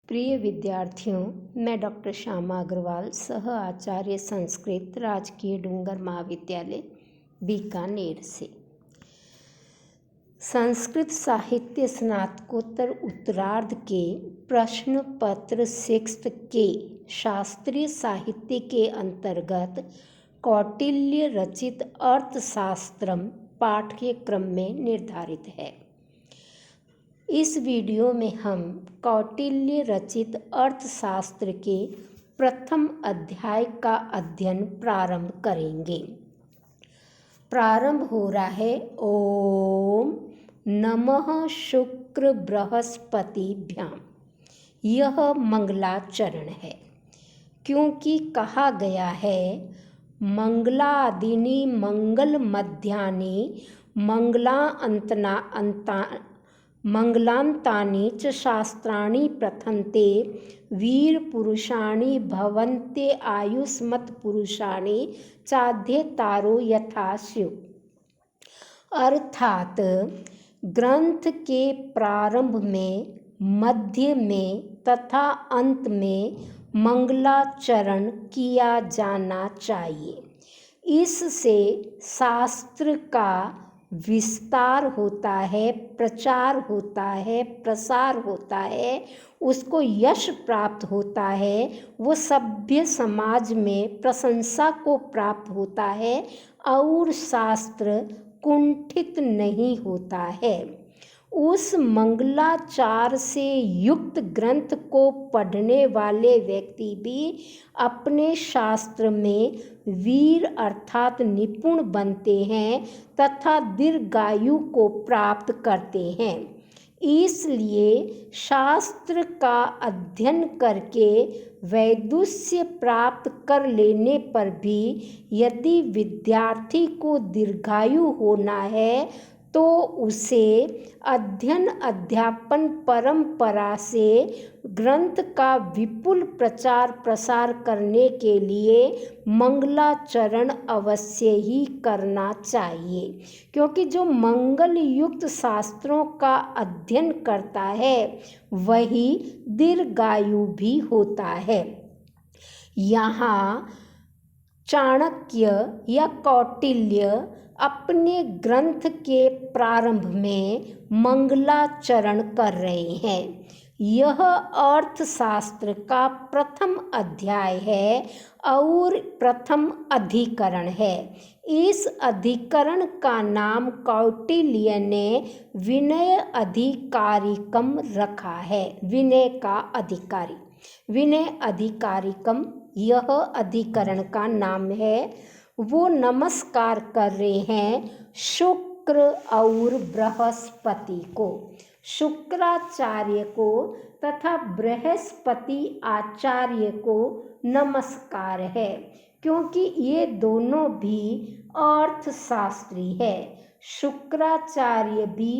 प्रिय विद्यार्थियों, मैं डॉक्टर श्यामा अग्रवाल, सह आचार्य संस्कृत, राजकीय डूंगर महाविद्यालय बीकानेर से संस्कृत साहित्य स्नातकोत्तर उत्तरार्ध के प्रश्न पत्र 6 के शास्त्रीय साहित्य के अंतर्गत कौटिल्य रचित अर्थशास्त्रम पाठ्यक्रम में निर्धारित है। इस वीडियो में हम कौटिल्य रचित अर्थशास्त्र के प्रथम अध्याय का अध्ययन प्रारंभ करेंगे। प्रारंभ हो रहा है ओम नमः शुक्र बृहस्पतिभ्याम। यह मंगलाचरण है, क्योंकि कहा गया है मंगलादिनी मंगल मध्यानि मंगलांतानि च शास्त्राणि प्रथन्ते वीरपुरुषाणि भवन्ते आयुष्मत् पुरुषाणि चाध्यतारो यथा स्युः। अर्थात ग्रंथ के प्रारंभ में, मध्य में तथा अंत में मंगलाचरण किया जाना चाहिए। इससे शास्त्र का विस्तार होता है, प्रचार होता है, प्रसार होता है, उसको यश प्राप्त होता है, वो सभ्य समाज में प्रशंसा को प्राप्त होता है और शास्त्र कुंठित नहीं होता है। उस मंगलाचार से युक्त ग्रंथ को पढ़ने वाले व्यक्ति भी अपने शास्त्र में वीर अर्थात निपुण बनते हैं तथा दीर्घायु को प्राप्त करते हैं। इसलिए शास्त्र का अध्ययन करके वैदुष्य प्राप्त कर लेने पर भी यदि विद्यार्थी को दीर्घायु होना है तो उसे अध्ययन अध्यापन परंपरा से ग्रंथ का विपुल प्रचार प्रसार करने के लिए मंगलाचरण अवश्य ही करना चाहिए, क्योंकि जो मंगल युक्त शास्त्रों का अध्ययन करता है वही दीर्घायु भी होता है। यहाँ चाणक्य या कौटिल्य अपने ग्रंथ के प्रारंभ में मंगलाचरण कर रहे हैं। यह अर्थशास्त्र का प्रथम अध्याय है और प्रथम अधिकरण है। इस अधिकरण का नाम कौटिल्य ने विनय अधिकारिकम रखा है। विनय का अधिकारी, विनय अधिकारिकम यह अधिकरण का नाम है। वो नमस्कार कर रहे हैं शुक्र और बृहस्पति को, शुक्राचार्य को तथा बृहस्पति आचार्य को नमस्कार है, क्योंकि ये दोनों भी अर्थशास्त्री है। शुक्राचार्य भी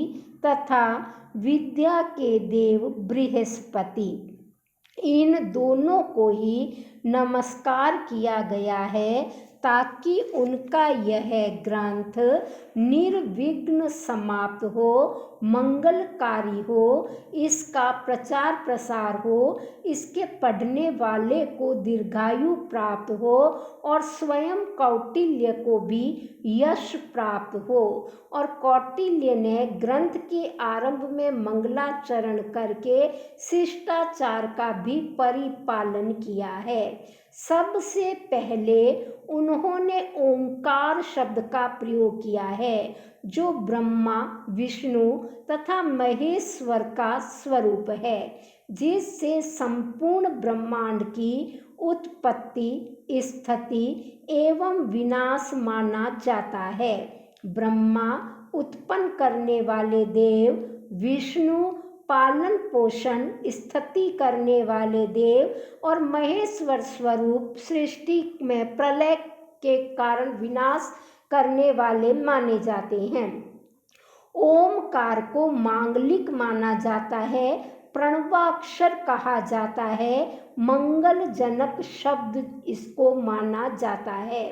तथा विद्या के देव बृहस्पति, इन दोनों को ही नमस्कार किया गया है ताकि उनका यह ग्रंथ निर्विघ्न समाप्त हो, मंगलकारी हो, इसका प्रचार प्रसार हो, इसके पढ़ने वाले को दीर्घायु प्राप्त हो और स्वयं कौटिल्य को भी यश प्राप्त हो। और कौटिल्य ने ग्रंथ के आरंभ में मंगलाचरण करके शिष्टाचार का भी परिपालन किया है। सबसे पहले उन्होंने ओंकार शब्द का प्रयोग किया है, जो ब्रह्मा, विष्णु तथा महेश्वर का स्वरूप है, जिससे संपूर्ण ब्रह्मांड की उत्पत्ति, स्थिति एवं विनाश माना जाता है। ब्रह्मा उत्पन्न करने वाले देव, विष्णु पालन पोषण स्थिति करने वाले देव और महेश्वर स्वरूप सृष्टि में प्रलय के कारण विनाश करने वाले माने जाते हैं। ओमकार को मांगलिक माना जाता है, प्रणवाक्षर कहा जाता है, मंगलजनक शब्द इसको माना जाता है,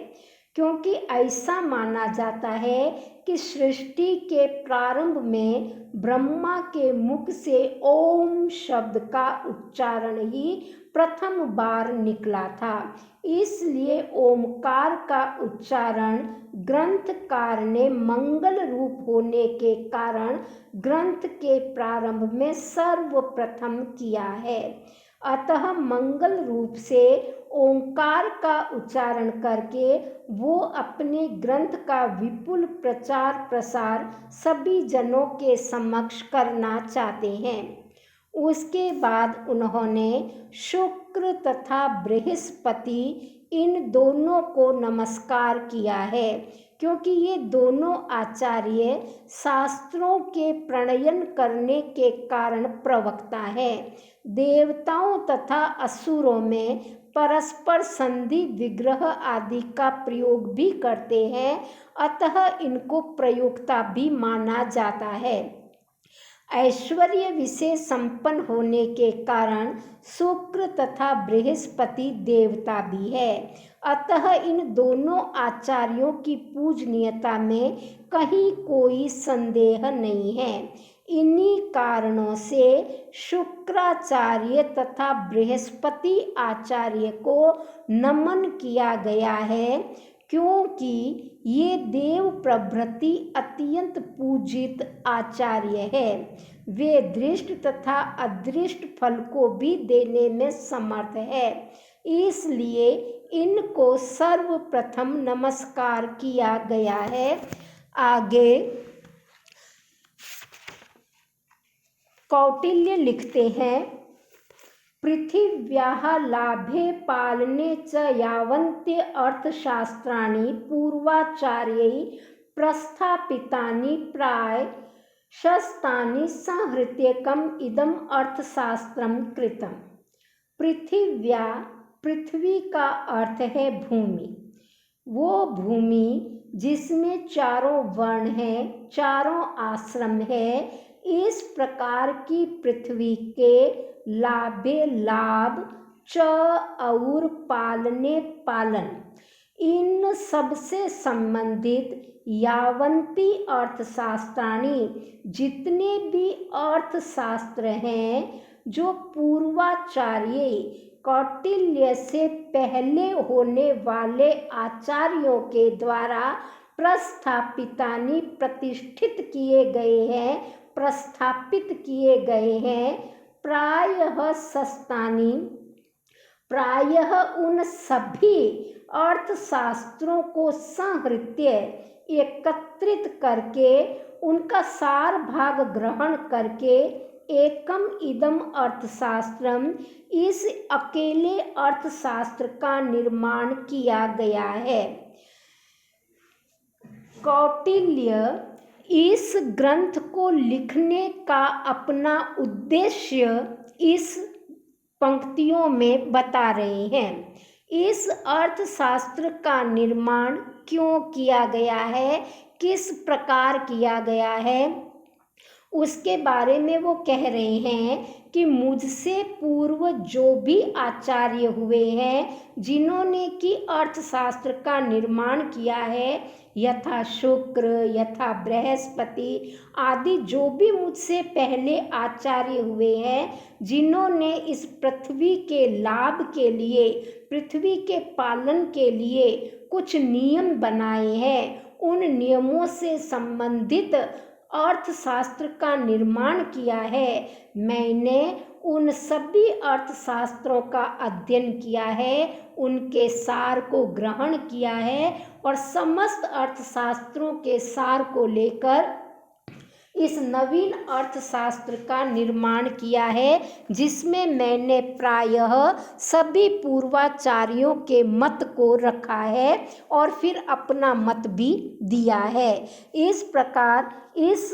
क्योंकि ऐसा माना जाता है कि सृष्टि के प्रारंभ में ब्रह्मा के मुख से ओम शब्द का उच्चारण ही प्रथम बार निकला था। इसलिए ओमकार का उच्चारण ग्रंथकार ने मंगल रूप होने के कारण ग्रंथ के प्रारंभ में सर्वप्रथम किया है। अतः मंगल रूप से ओंकार का उच्चारण करके वो अपने ग्रंथ का विपुल प्रचार प्रसार सभी जनों के समक्ष करना चाहते हैं। उसके बाद उन्होंने शुक्र तथा बृहस्पति इन दोनों को नमस्कार किया है, क्योंकि ये दोनों आचार्य शास्त्रों के प्रणयन करने के कारण प्रवक्ता हैं। देवताओं तथा असुरों में परस्पर संधि विग्रह आदि का प्रयोग भी करते हैं, अतः इनको प्रयोक्ता भी माना जाता है। ऐश्वर्य विशेष संपन्न होने के कारण शुक्र तथा बृहस्पति देवता भी है। अतः इन दोनों आचार्यों की पूजनीयता में कहीं कोई संदेह नहीं है। इन्हीं कारणों से शुक्राचार्य तथा बृहस्पति आचार्य को नमन किया गया है, क्योंकि ये देव प्रभृति अत्यंत पूजित आचार्य है। वे दृष्ट तथा अदृष्ट फल को भी देने में समर्थ है, इसलिए इनको सर्वप्रथम नमस्कार किया गया है। आगे कौटिल्य लिखते हैं, पृथिव्याः लाभे पालने च यावन्ते अर्थशास्त्राणि पूर्वाचार्यैः प्रस्थापितानि प्राय शस्तानि संहृत्यकम् इदम् अर्थशास्त्रं कृतम्। पृथिव्या, पृथ्वी का अर्थ है भूमि। वो भूमि जिसमें चारों वर्ण हैं, चारों आश्रम है, इस प्रकार की पृथ्वी के लाभे लाभ, च और पालने पालन, इन सबसे संबंधित यावंती अर्थशास्त्राणि, जितने भी अर्थशास्त्र हैं जो पूर्वाचार्य कौटिल्य से पहले होने वाले आचार्यों के द्वारा प्रस्थापितानि प्रतिष्ठित किए गए हैं, प्रस्थापित किए गए हैं, प्रायः शस्तानि, प्रायः उन सभी अर्थशास्त्रों को संहृत्य एकत्रित करके उनका सार भाग ग्रहण करके एकम इदम अर्थशास्त्रम, इस अकेले अर्थशास्त्र का निर्माण किया गया है। कौटिल्य इस ग्रंथ को लिखने का अपना उद्देश्य इस पंक्तियों में बता रहे हैं। इस अर्थशास्त्र का निर्माण क्यों किया गया है, किस प्रकार किया गया है, उसके बारे में वो कह रहे हैं कि मुझसे पूर्व जो भी आचार्य हुए हैं, जिन्होंने कि अर्थशास्त्र का निर्माण किया है, यथा शुक्र, यथा बृहस्पति आदि जो भी मुझसे पहले आचार्य हुए हैं, जिन्होंने इस पृथ्वी के लाभ के लिए, पृथ्वी के पालन के लिए कुछ नियम बनाए हैं, उन नियमों से संबंधित अर्थशास्त्र का निर्माण किया है। मैंने उन सभी अर्थशास्त्रों का अध्ययन किया है, उनके सार को ग्रहण किया है और समस्त अर्थशास्त्रों के सार को लेकर इस नवीन अर्थशास्त्र का निर्माण किया है, जिसमें मैंने प्रायः सभी पूर्वाचार्यों के मत को रखा है और फिर अपना मत भी दिया है। इस प्रकार इस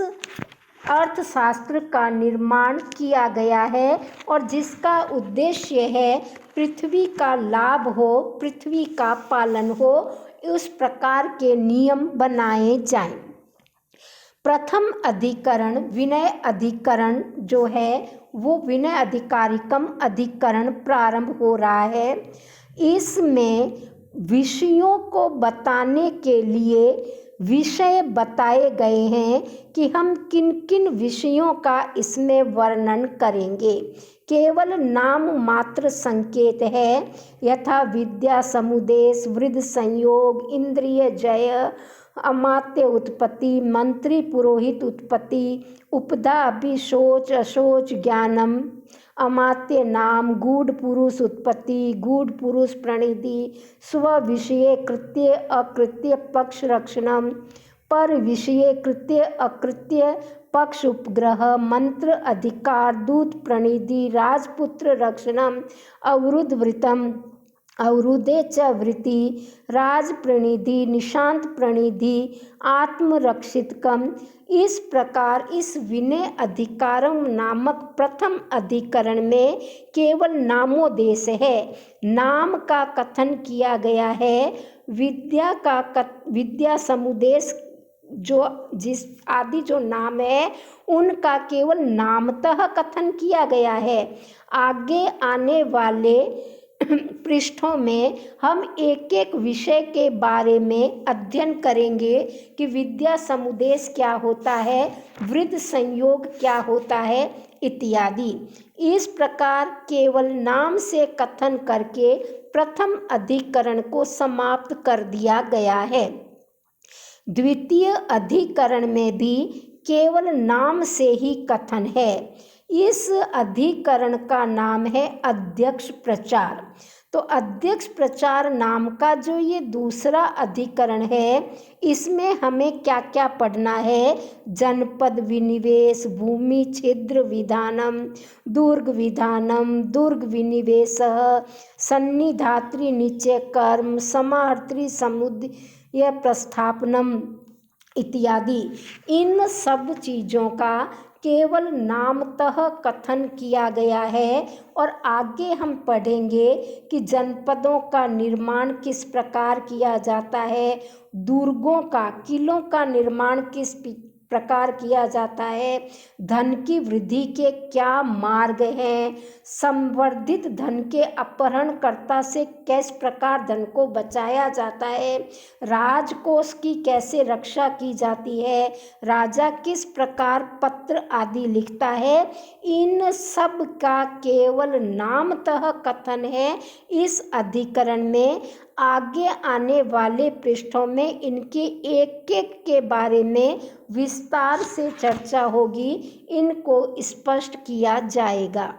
अर्थशास्त्र का निर्माण किया गया है और जिसका उद्देश्य है पृथ्वी का लाभ हो, पृथ्वी का पालन हो, उस प्रकार के नियम बनाए जाएं। प्रथम अधिकरण विनय अधिकरण जो है वो विनय अधिकारिकम अधिकरण प्रारंभ हो रहा है। इसमें विषयों को बताने के लिए विषय बताए गए हैं कि हम किन किन विषयों का इसमें वर्णन करेंगे। केवल नाम मात्र संकेत है, यथा विद्या समुदेश, वृद्ध संयोग, इंद्रिय जय, अमात्य उत्पत्ति, मंत्री पुरोहित उत्पत्ति, उपदा अभिशोच अशोच ज्ञानम, अमात्य नाम, गूढ़ पुरुष उत्पत्ति, गूढ़ पुरुष प्रणिधि, स्व विषय कृत्य अकृत्य पक्ष रक्षणम, पर विषय कृत्य अकृत्य पक्ष उपग्रह, मंत्र अधिकार, दूत प्रणिधि, राजपुत्र रक्षणम, अवरुद्ध वृतम, अवरुद्धे च वृत्ति, राज प्रणिधि, निशांत प्रणिधि, आत्मरक्षितकम। इस प्रकार इस विनय अधिकारम नामक प्रथम अधिकरण में केवल नामोदेश है, नाम का कथन किया गया है। विद्या समुदेश जिस आदि जो नाम है उनका केवल नामतः कथन किया गया है। आगे आने वाले पृष्ठों में हम एक एक विषय के बारे में अध्ययन करेंगे कि विद्या समुदेश क्या होता है, वृद्ध संयोग क्या होता है इत्यादि। इस प्रकार केवल नाम से कथन करके प्रथम अधिकरण को समाप्त कर दिया गया है। द्वितीय अधिकरण में भी केवल नाम से ही कथन है। इस अधिकरण का नाम है अध्यक्ष प्रचार। तो अध्यक्ष प्रचार नाम का जो ये दूसरा अधिकरण है, इसमें हमें क्या क्या पढ़ना है? जनपद विनिवेश, भूमि छिद्र विधानम, दुर्ग विधानम, दुर्ग विनिवेश, सन्निधात्री निचय कर्म, समाहर्त्री समुदय प्रस्थापनम इत्यादि। इन सब चीज़ों का केवल नामतः कथन किया गया है। और आगे हम पढ़ेंगे कि जनपदों का निर्माण किस प्रकार किया जाता है, दुर्गों का, किलों का निर्माण किस प्रकार किया जाता है, धन की वृद्धि के क्या मार्ग हैं, संवर्धित धन के अपहरणकर्ता से किस प्रकार धन को बचाया जाता है, राजकोष की कैसे रक्षा की जाती है, राजा किस प्रकार पत्र आदि लिखता है, इन सब का केवल नामतः कथन है इस अधिकरण में। आगे आने वाले पृष्ठों में इनके एक एक के बारे में विस्तार से चर्चा होगी, इनको स्पष्ट किया जाएगा।